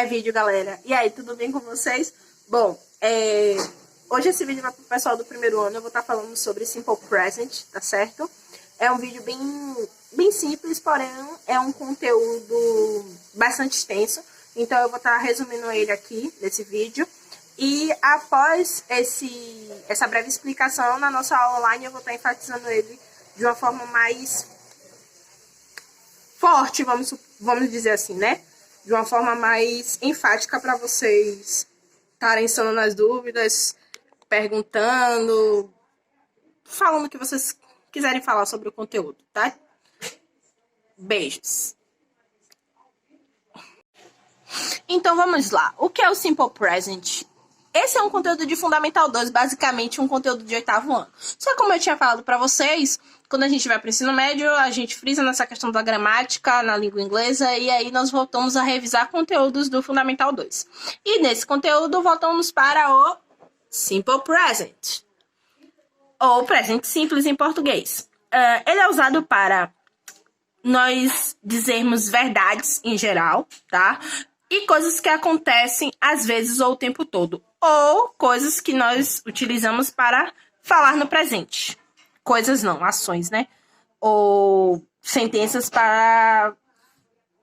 Vídeo, galera. E aí, tudo bem com vocês? Bom, hoje esse vídeo vai pro pessoal do primeiro ano. Eu vou estar falando sobre Simple Present, tá certo? É um vídeo bem simples, porém é um conteúdo bastante extenso. Então eu vou estar resumindo ele aqui, nesse vídeo. E após essa breve explicação, na nossa aula online eu vou estar enfatizando ele de uma forma mais forte, vamos dizer assim, né? De uma forma mais enfática para vocês estarem sanando as dúvidas, perguntando, falando o que vocês quiserem falar sobre o conteúdo, tá? Beijos! Então vamos lá. O que é o Simple Present? Esse é um conteúdo de Fundamental 2, basicamente um conteúdo de 8º ano. Só como eu tinha falado para vocês, quando a gente vai para o ensino médio, a gente frisa nessa questão da gramática na língua inglesa e aí nós voltamos a revisar conteúdos do Fundamental 2. E nesse conteúdo voltamos para o Simple Present, ou presente simples em português. Ele é usado para nós dizermos verdades em geral, tá? E coisas que acontecem às vezes ou o tempo todo. Ou coisas que nós utilizamos para falar no presente. Coisas não, ações, né? Ou sentenças para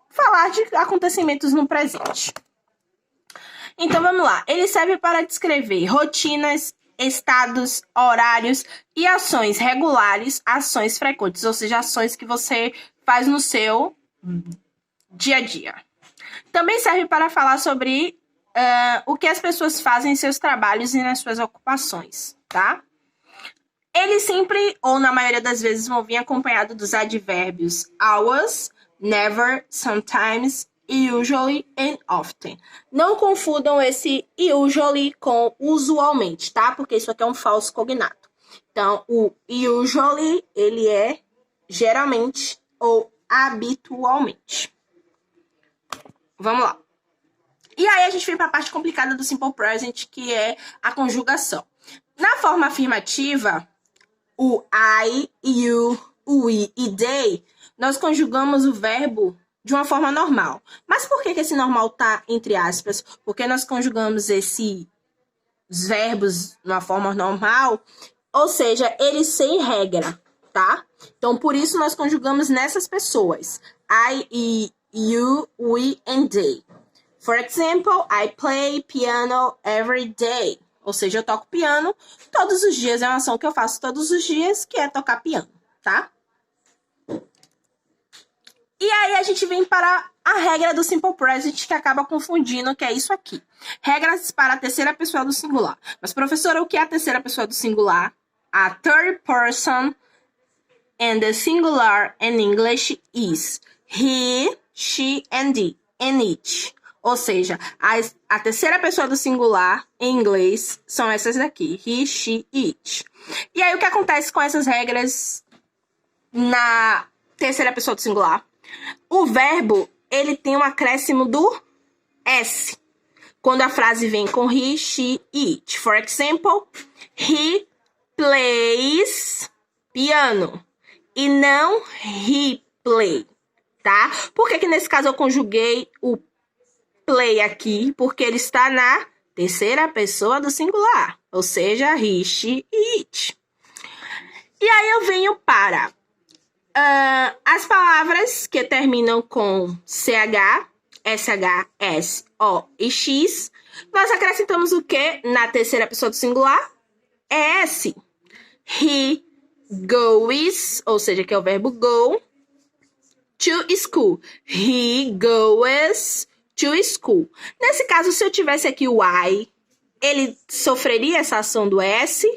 falar de acontecimentos no presente. Então vamos lá. Ele serve para descrever rotinas, estados, horários e ações regulares, ações frequentes, ou seja, ações que você faz no seu dia a dia. Também serve para falar sobre o que as pessoas fazem em seus trabalhos e nas suas ocupações, tá? Ele sempre, ou na maioria das vezes, vão vir acompanhado dos advérbios always, never, sometimes, usually and often. Não confundam esse usually com usualmente, tá? Porque isso aqui é um falso cognato. Então, o usually, ele é geralmente ou habitualmente. Vamos lá. E aí a gente vem para a parte complicada do Simple Present, que é a conjugação. Na forma afirmativa, o I, you, we e they, nós conjugamos o verbo de uma forma normal. Mas por que esse normal tá entre aspas? Porque nós conjugamos esses verbos de uma forma normal, ou seja, eles sem regra, tá? Então, por isso nós conjugamos nessas pessoas. I, you, we and they. For example, I play piano every day. Ou seja, eu toco piano todos os dias. É uma ação que eu faço todos os dias, que é tocar piano, tá? E aí a gente vem para a regra do Simple Present, que acaba confundindo, que é isso aqui. Regras para a terceira pessoa do singular. Mas, professora, o que é a terceira pessoa do singular? A third person and the singular in English is he, she and it. Ou seja, a terceira pessoa do singular em inglês são essas daqui. He, she, it. E aí o que acontece com essas regras na terceira pessoa do singular? O verbo, ele tem um acréscimo do S. Quando a frase vem com he, she, it. For example, he plays piano. E não he play, tá? Por que nesse caso eu conjuguei o play aqui? Porque ele está na terceira pessoa do singular. Ou seja, he, she, it. E aí eu venho para as palavras que terminam com CH, SH, S, O e X. Nós acrescentamos o que na terceira pessoa do singular? S. He goes, ou seja, que é o verbo go, to school. He goes to school. Nesse caso, se eu tivesse aqui o I, ele sofreria essa ação do S?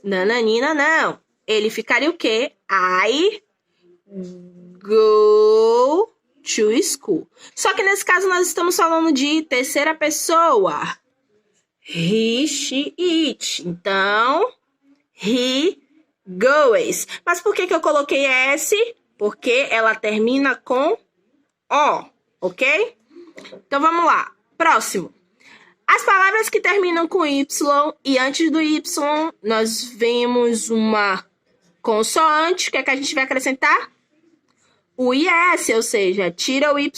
Nananina, não. Ele ficaria o quê? I go to school. Só que nesse caso nós estamos falando de terceira pessoa. He, she, it. Então, he goes. Mas por que eu coloquei S? Porque ela termina com O, ok? Então vamos lá. Próximo. As palavras que terminam com Y e antes do Y nós vemos uma consoante. O que é que a gente vai acrescentar? O IS, ou seja, tira o Y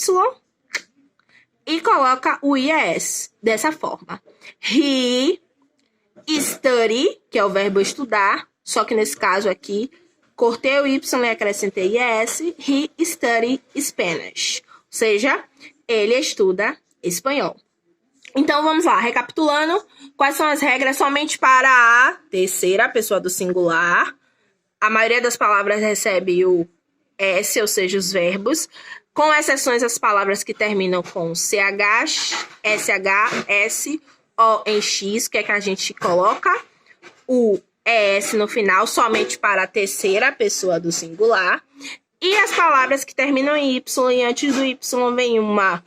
e coloca o IES dessa forma. He study, que é o verbo estudar, só que nesse caso aqui, cortei o Y e acrescentei IES. He study Spanish. Ou seja, ele estuda espanhol. Então, vamos lá, recapitulando, quais são as regras somente para a terceira pessoa do singular. A maioria das palavras recebe o S, ou seja, os verbos, com exceções as palavras que terminam com CH, SH, S, O em X, que é que a gente coloca o ES no final, somente para a terceira pessoa do singular. E as palavras que terminam em Y e antes do Y vem uma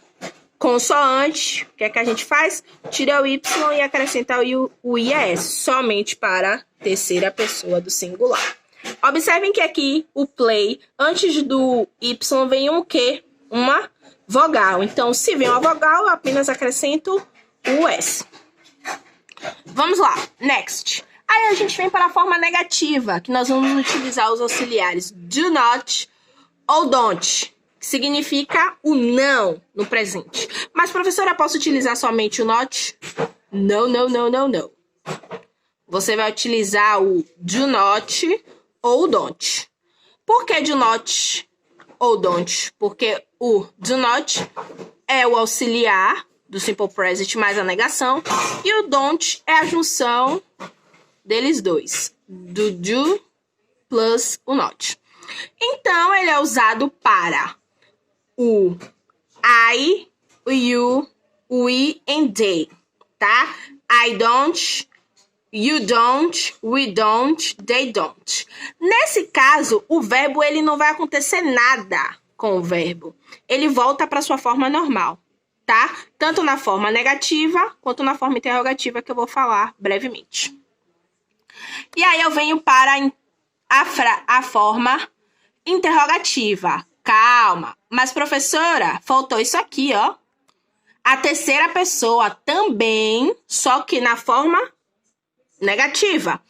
consoante, o que é que a gente faz? Tira o Y e acrescenta o IES, somente para a terceira pessoa do singular. Observem que aqui o play, antes do Y vem um quê? Uma vogal. Então, se vem uma vogal, eu apenas acrescento o S. Vamos lá, next. Aí a gente vem para a forma negativa, que nós vamos utilizar os auxiliares do not ou don't, que significa o não no presente. Mas, professora, posso utilizar somente o not? Não, não, não, não, não. Você vai utilizar o do not ou don't. Por que do not ou don't? Porque o do not é o auxiliar do simple present mais a negação, e o don't é a junção deles dois, do do plus o not. Então, ele é usado para o I, o you, o we and they, tá? I don't, you don't, we don't, they don't. Nesse caso, o verbo ele não vai acontecer nada com o verbo. Ele volta para sua forma normal, tá? Tanto na forma negativa quanto na forma interrogativa, que eu vou falar brevemente. E aí eu venho para a forma interrogativa. Calma. Mas, professora, faltou isso aqui, ó. A terceira pessoa também, só que na forma negativa.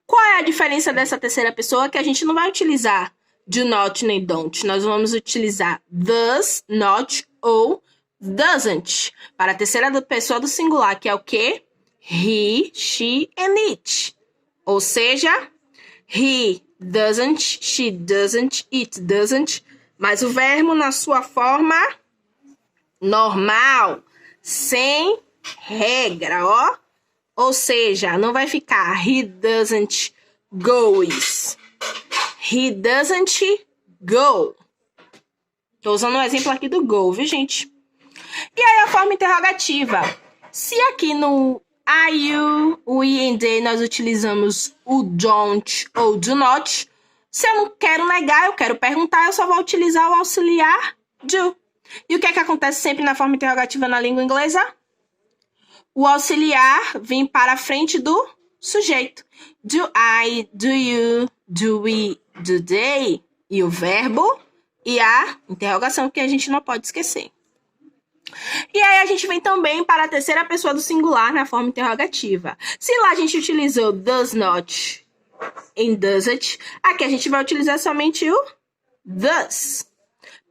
Qual é a diferença dessa terceira pessoa? Que a gente não vai utilizar do not nem don't. Nós vamos utilizar does, not ou doesn't. Para a terceira pessoa do singular, que é o quê? He, she and it. Ou seja, he doesn't, she doesn't, it doesn't. Mas o verbo na sua forma normal, sem regra, ó. Ou seja, não vai ficar he doesn't goes. He doesn't go. Tô usando um exemplo aqui do go, viu, gente? E aí a forma interrogativa. Se aqui no I, you, we and they nós utilizamos o don't ou do not, se eu não quero negar, eu quero perguntar, eu só vou utilizar o auxiliar do. E o que é que acontece sempre na forma interrogativa na língua inglesa? O auxiliar vem para a frente do sujeito. Do I, do you, do we, do they. E o verbo e a interrogação, que a gente não pode esquecer. E aí a gente vem também para a terceira pessoa do singular na forma interrogativa. Se lá a gente utilizou does not em doesn't, aqui a gente vai utilizar somente o does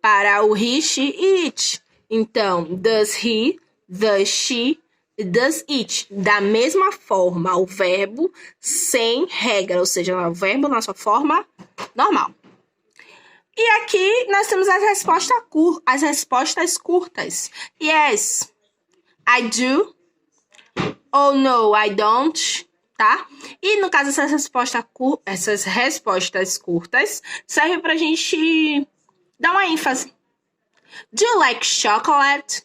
para o he, she e it. Então, does he, does she, does it. Da mesma forma, o verbo sem regra, ou seja, o verbo na sua forma normal. E aqui nós temos as respostas curtas. Yes, I do. Ou no, I don't. Tá? E no caso, essas respostas curtas servem pra gente dar uma ênfase. Do you like chocolate?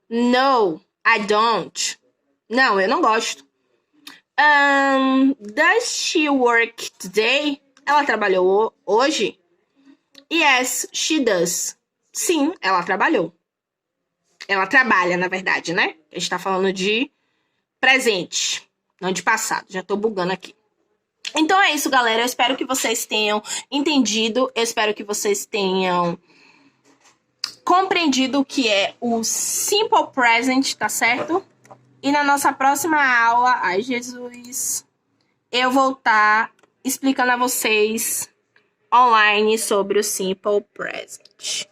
No, I don't. Não, eu não gosto. Does she work today? Ela trabalhou hoje? Yes, she does. Sim, ela trabalhou. Ela trabalha, na verdade, né? A gente tá falando de presente, não de passado. Já tô bugando aqui. Então é isso, galera. Eu espero que vocês tenham entendido. Eu espero que vocês tenham compreendido o que é o Simple Present, tá certo? E na nossa próxima aula, ai Jesus, eu vou estar explicando a vocês online sobre o Simple Present.